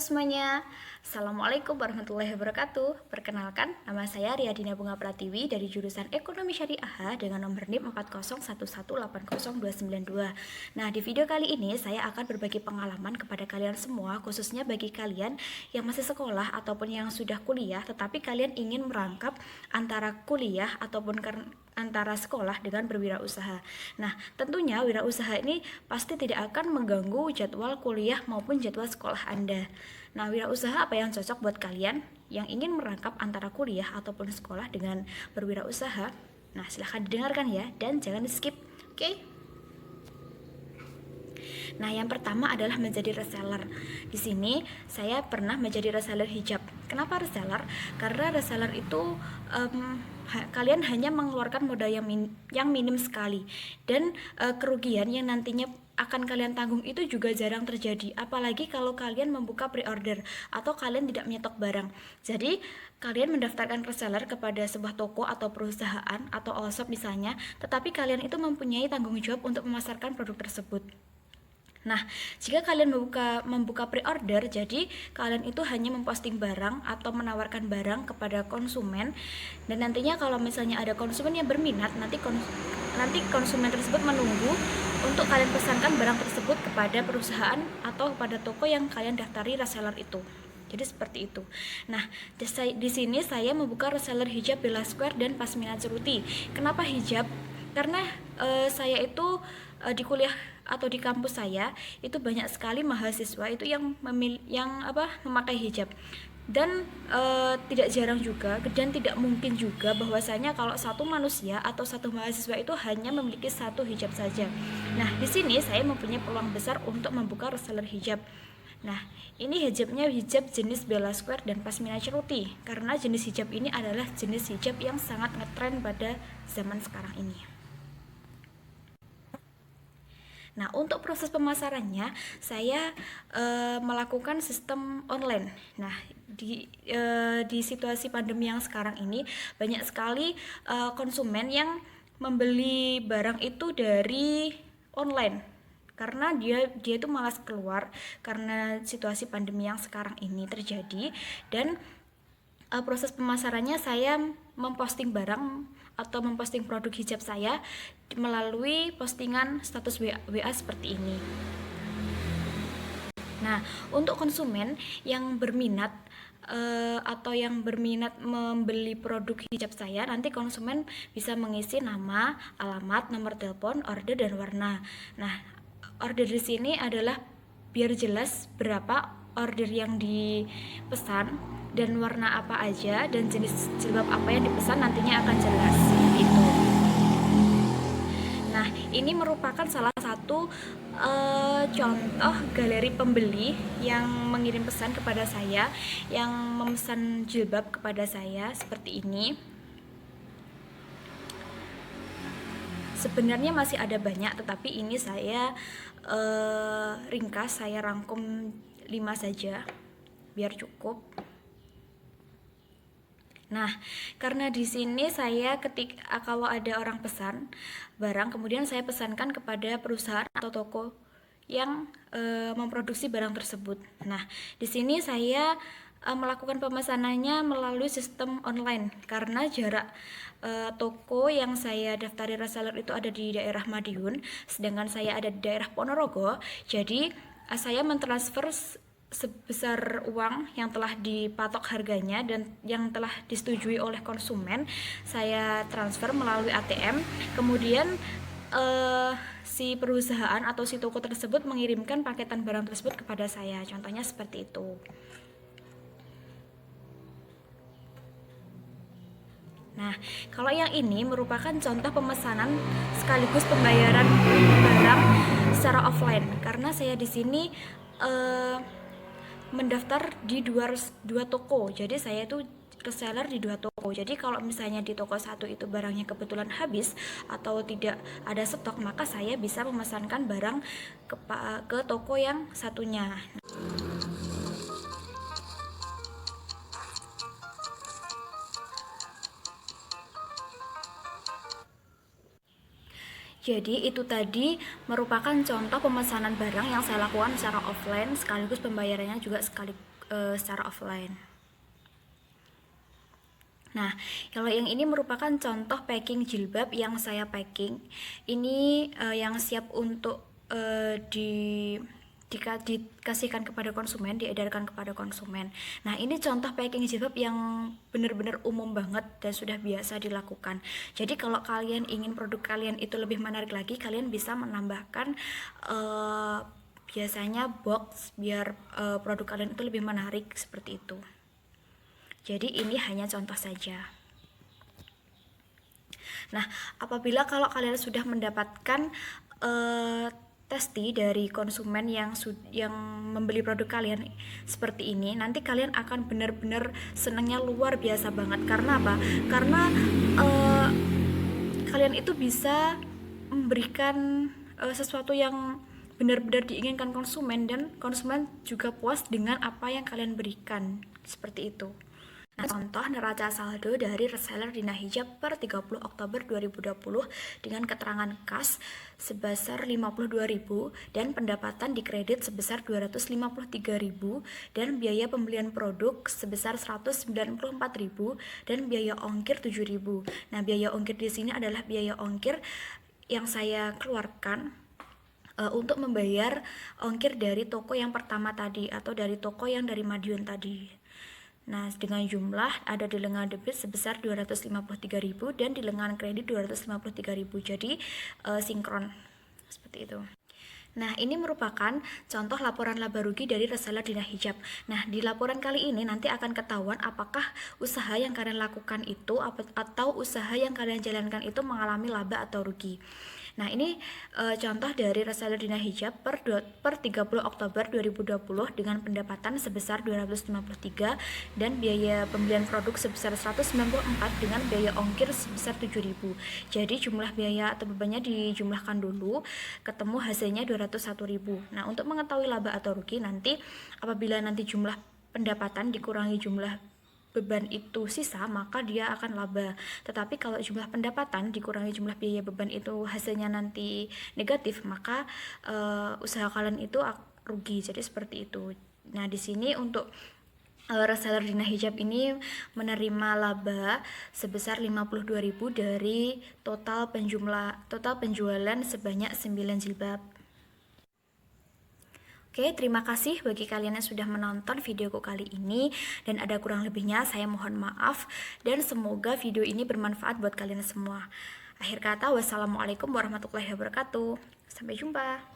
semuanya, Assalamualaikum warahmatullahi wabarakatuh. Perkenalkan, nama saya Riyadina Bunga Pratiwi dari jurusan Ekonomi Syariah dengan nomor NIM 401180292. Nah, di video kali ini saya akan berbagi pengalaman kepada kalian semua, khususnya bagi kalian yang masih sekolah ataupun yang sudah kuliah, tetapi kalian ingin merangkap antara kuliah ataupun antara sekolah dengan berwirausaha. Nah, tentunya wirausaha ini pasti tidak akan mengganggu jadwal kuliah maupun jadwal sekolah Anda. Nah, wirausaha apa yang cocok buat kalian yang ingin merangkap antara kuliah ataupun sekolah dengan berwirausaha? Nah, silahkan didengarkan ya, dan jangan di skip, oke? Nah, yang pertama adalah menjadi reseller. Di sini saya pernah menjadi reseller hijab. Kenapa reseller? Karena reseller itu kalian hanya mengeluarkan modal yang minim sekali, dan kerugian yang nantinya akan kalian tanggung itu juga jarang terjadi, apalagi kalau kalian membuka pre-order atau kalian tidak menyetok barang. Jadi kalian mendaftarkan reseller kepada sebuah toko atau perusahaan atau all shop misalnya, tetapi kalian itu mempunyai tanggung jawab untuk memasarkan produk tersebut. Nah, jika kalian membuka pre-order, jadi kalian itu hanya memposting barang atau menawarkan barang kepada konsumen, dan nantinya kalau misalnya ada konsumen yang berminat, nanti konsumen tersebut menunggu untuk kalian pesankan barang tersebut kepada perusahaan atau kepada toko yang kalian daftari reseller itu. Jadi seperti itu. Nah, di sini saya membuka reseller hijab Bella Square dan Pasmina Ceruti. Kenapa hijab? Karena saya itu di kuliah atau di kampus saya itu banyak sekali mahasiswa itu yang memakai hijab, dan tidak jarang juga dan tidak mungkin juga bahwasanya kalau satu manusia atau satu mahasiswa itu hanya memiliki satu hijab saja. Nah, di sini saya mempunyai peluang besar untuk membuka reseller hijab. Nah, ini hijabnya hijab jenis Bella Square dan Pasmina Ceruti, karena jenis hijab ini adalah jenis hijab yang sangat ngetren pada zaman sekarang ini. Nah, untuk proses pemasarannya saya melakukan sistem online. Nah, di situasi pandemi yang sekarang ini banyak sekali konsumen yang membeli barang itu dari online, karena dia itu malas keluar karena situasi pandemi yang sekarang ini terjadi. Dan proses pemasarannya saya memposting barang atau memposting produk hijab saya melalui postingan status WA seperti ini. Nah, untuk konsumen yang berminat atau yang berminat membeli produk hijab saya, nanti konsumen bisa mengisi nama, alamat, nomor telepon, order, dan warna. Nah, order di sini adalah biar jelas berapa order yang dipesan dan warna apa aja dan jenis jilbab apa yang dipesan, nantinya akan jelas gitu. Nah, ini merupakan salah satu contoh galeri pembeli yang mengirim pesan kepada saya, yang memesan jilbab kepada saya seperti ini. Sebenarnya masih ada banyak, tetapi ini saya ringkas, saya rangkum 5 saja biar cukup. Nah, karena di sini saya kalau ada orang pesan barang, kemudian saya pesankan kepada perusahaan atau toko yang memproduksi barang tersebut. Nah, di sini saya melakukan pemesanannya melalui sistem online, karena jarak toko yang saya daftari reseller itu ada di daerah Madiun, sedangkan saya ada di daerah Ponorogo. Jadi saya mentransfer sebesar uang yang telah dipatok harganya dan yang telah disetujui oleh konsumen, saya transfer melalui ATM. Kemudian si perusahaan atau si toko tersebut mengirimkan paketan barang tersebut kepada saya. Contohnya seperti itu. Nah, kalau yang ini merupakan contoh pemesanan sekaligus pembayaran barang secara offline, karena saya di sini mendaftar di dua toko. Jadi saya itu reseller di 2 toko. Jadi kalau misalnya di toko satu itu barangnya kebetulan habis atau tidak ada stok, maka saya bisa memesankan barang ke toko yang satunya. Jadi itu tadi merupakan contoh pemesanan barang yang saya lakukan secara offline, sekaligus pembayarannya juga secara offline. Nah, kalau yang ini merupakan contoh packing jilbab yang saya packing. Ini yang siap untuk dikasihkan kepada konsumen, diedarkan kepada konsumen. Nah, ini contoh packing jilbab yang benar-benar umum banget dan sudah biasa dilakukan. Jadi kalau kalian ingin produk kalian itu lebih menarik lagi, kalian bisa menambahkan biasanya box biar produk kalian itu lebih menarik seperti itu. Jadi ini hanya contoh saja. Nah, apabila kalau kalian sudah mendapatkan testi dari konsumen yang membeli produk kalian seperti ini, nanti kalian akan benar-benar senangnya luar biasa banget. Karena apa? Karena kalian itu bisa memberikan sesuatu yang benar-benar diinginkan konsumen, dan konsumen juga puas dengan apa yang kalian berikan, seperti itu. Nah, contoh neraca saldo dari reseller Dina Hijab per 30 Oktober 2020 dengan keterangan kas sebesar 52.000 dan pendapatan dikredit sebesar 253.000 dan biaya pembelian produk sebesar 194.000 dan biaya ongkir 7.000. Nah, biaya ongkir di sini adalah biaya ongkir yang saya keluarkan untuk membayar ongkir dari toko yang pertama tadi atau dari toko yang dari Madiun tadi. Nah, dengan jumlah ada di lengan debit sebesar 253.000 dan di lengan kredit 253.000. Jadi sinkron seperti itu. Nah, ini merupakan contoh laporan laba rugi dari reseller Dina Hijab. Nah, di laporan kali ini nanti akan ketahuan apakah usaha yang kalian lakukan itu atau usaha yang kalian jalankan itu mengalami laba atau rugi. Nah, ini contoh dari reseller Dina Hijab per 30 Oktober 2020 dengan pendapatan sebesar 253 dan biaya pembelian produk sebesar 194 dengan biaya ongkir sebesar 7.000. Jadi jumlah biaya atau bebannya dijumlahkan dulu, ketemu hasilnya 201.000. Nah, untuk mengetahui laba atau rugi nanti apabila nanti jumlah pendapatan dikurangi jumlah beban itu sisa, maka dia akan laba. Tetapi kalau jumlah pendapatan dikurangi jumlah biaya beban itu hasilnya nanti negatif, maka usaha kalian itu rugi. Jadi seperti itu. Nah, di sini untuk reseller Dina Hijab ini menerima laba sebesar 52.000 dari total penjualan sebanyak 9 jilbab. Oke, terima kasih bagi kalian yang sudah menonton videoku kali ini, dan ada kurang lebihnya saya mohon maaf, dan semoga video ini bermanfaat buat kalian semua. Akhir kata, wassalamualaikum warahmatullahi wabarakatuh. Sampai jumpa.